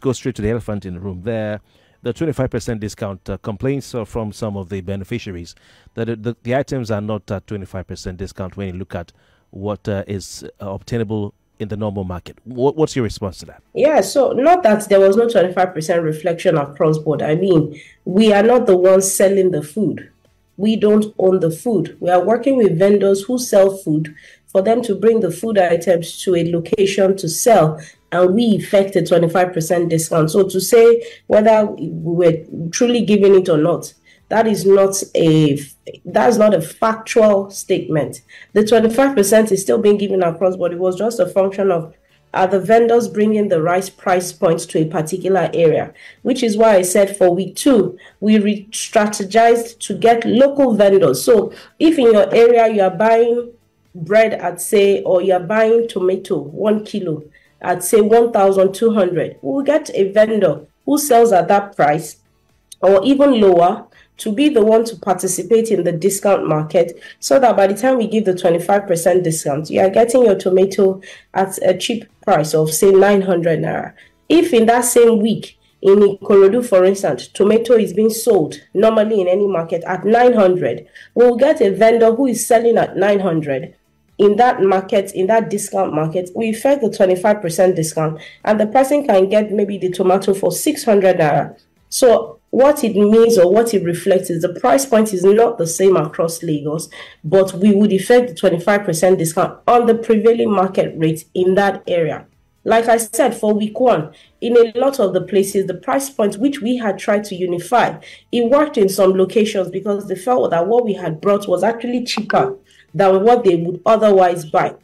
go straight to the elephant in the room. There, the 25% discount complaints from some of the beneficiaries that the items are not at 25% discount when you look at what is obtainable in the normal market. What's your response to that? Yeah, so not that there was no 25% reflection across board. I mean, we are not the ones selling the food. We don't own the food. We are working with vendors who sell food for them to bring the food items to a location to sell, and we effect a 25% discount. So to say whether we're truly giving it or not, that's not a factual statement. The 25% is still being given across, but it was just a function of are the vendors bringing the right price points to a particular area, which is why I said for week 2, we re-strategized to get local vendors. So if in your area you are buying bread at, say, or you're buying tomato 1 kilo at, say, 1,200, we'll get a vendor who sells at that price or even lower to be the one to participate in the discount market, so that by the time we give the 25% discount, you are getting your tomato at a cheap price of, say, 900 naira. If in that same week, in Ikorodu, for instance, tomato is being sold normally in any market at 900, we'll get a vendor who is selling at 900. In that market, in that discount market, we effect the 25% discount, and the person can get maybe the tomato for 600 naira. So what it means or what it reflects is the price point is not the same across Lagos, but we would effect the 25% discount on the prevailing market rate in that area. Like I said, for week 1, in a lot of the places, the price point which we had tried to unify, it worked in some locations because they felt that what we had brought was actually cheaper than what they would otherwise buy.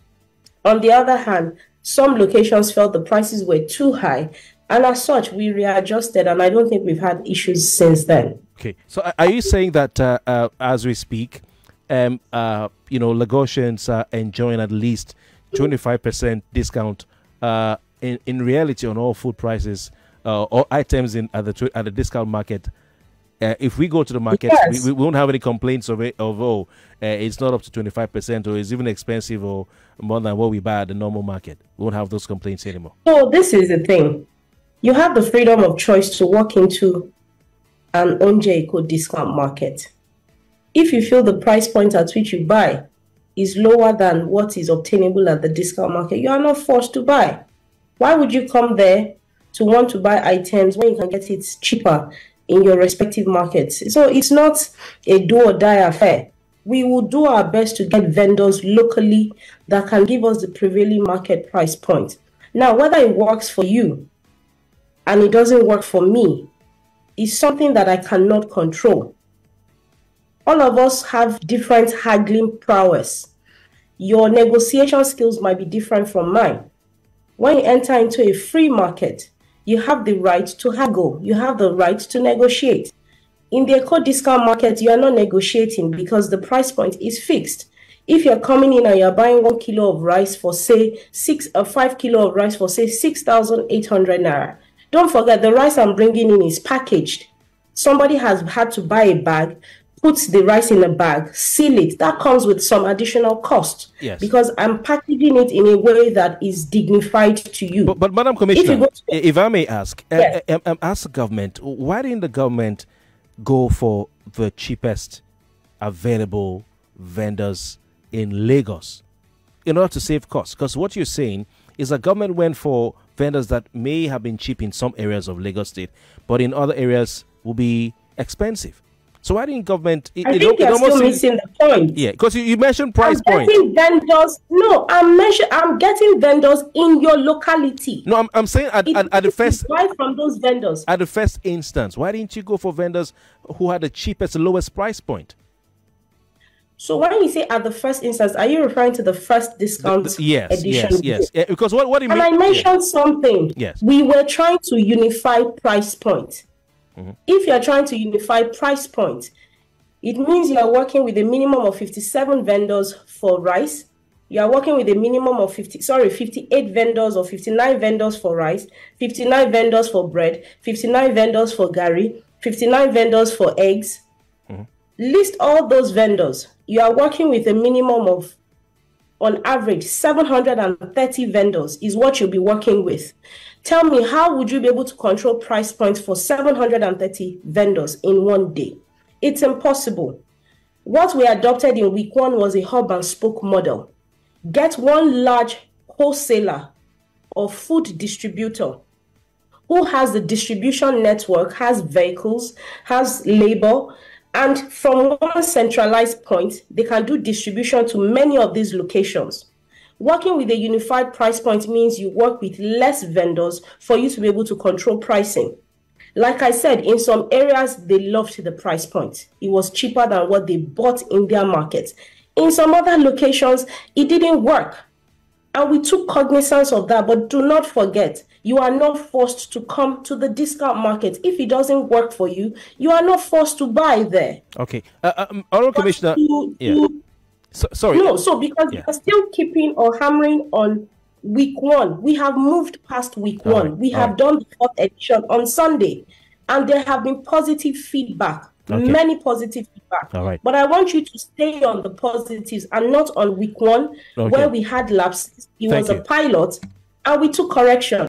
On the other hand, some locations felt the prices were too high, and as such, we readjusted, and I don't think we've had issues since then. Okay, so are you saying that as we speak, Lagosians are enjoying at least 25% discount in reality on all food prices or items at the discount market? If we go to the market, yes, we won't have any complaints of it's not up to 25% or it's even expensive or more than what we buy at the normal market. We won't have those complaints anymore. So this is the thing. You have the freedom of choice to walk into an Onje discount market. If you feel the price point at which you buy is lower than what is obtainable at the discount market, you are not forced to buy. Why would you come there to want to buy items when you can get it cheaper in your respective markets? So it's not a do or die affair. We will do our best to get vendors locally that can give us the prevailing market price point. Now, whether it works for you and it doesn't work for me is something that I cannot control. All of us have different haggling prowess. Your negotiation skills might be different from mine. When you enter into a free market, you have the right to haggle. You have the right to negotiate. In the eco-discount market, you are not negotiating because the price point is fixed. If you're coming in and you're buying 1 kilo of rice for, say, 5 kilo of rice for, say, 6,800 naira, don't forget the rice I'm bringing in is packaged. Somebody has had to buy a bag, put the rice in a bag, seal it. That comes with some additional cost. Yes. Because I'm packaging it in a way that is dignified to you. But Madam Commissioner, if I may ask, yes, ask the government, why didn't the government go for the cheapest available vendors in Lagos in order to save costs? Because what you're saying is the government went for vendors that may have been cheap in some areas of Lagos State, but in other areas will be expensive. So why didn't government? I think you're still missing the point. Yeah, because you mentioned price point. Vendors. No, I'm getting vendors in your locality. No, I'm saying at the first. Buy from those vendors. At the first instance, why didn't you go for vendors who had the cheapest, lowest price point? So when you say at the first instance, are you referring to the first discount edition? Yes. Yeah, because what do you mean? And I mentioned something. Yes. We were trying to unify price point. Mm-hmm. If you're trying to unify price point, it means you are working with a minimum of 57 vendors for rice. You are working with a minimum of 58 vendors or 59 vendors for rice, 59 vendors for bread, 59 vendors for gari, 59 vendors for eggs. Mm-hmm. List all those vendors. You are working with a minimum of on average, 730 vendors is what you'll be working with. Tell me, how would you be able to control price points for 730 vendors in one day? It's impossible. What we adopted in week 1 was a hub and spoke model. Get one large wholesaler or food distributor who has the distribution network, has vehicles, has labor, and from one centralized point, they can do distribution to many of these locations. Working with a unified price point means you work with less vendors for you to be able to control pricing. Like I said, in some areas, they loved the price point. It was cheaper than what they bought in their market. In some other locations, it didn't work. And we took cognizance of that, but do not forget, you are not forced to come to the discount market. If it doesn't work for you, you are not forced to buy there. Okay. Honorable Commissioner. Sorry. No, so because we are still keeping or hammering on week 1, we have moved past week 1. Right. We have done the 4th edition on Sunday, and there have been positive feedback. Okay. Many positive feedback. All right. But I want you to stay on the positives and not on week 1, where we had lapses. It was a pilot, and we took correction.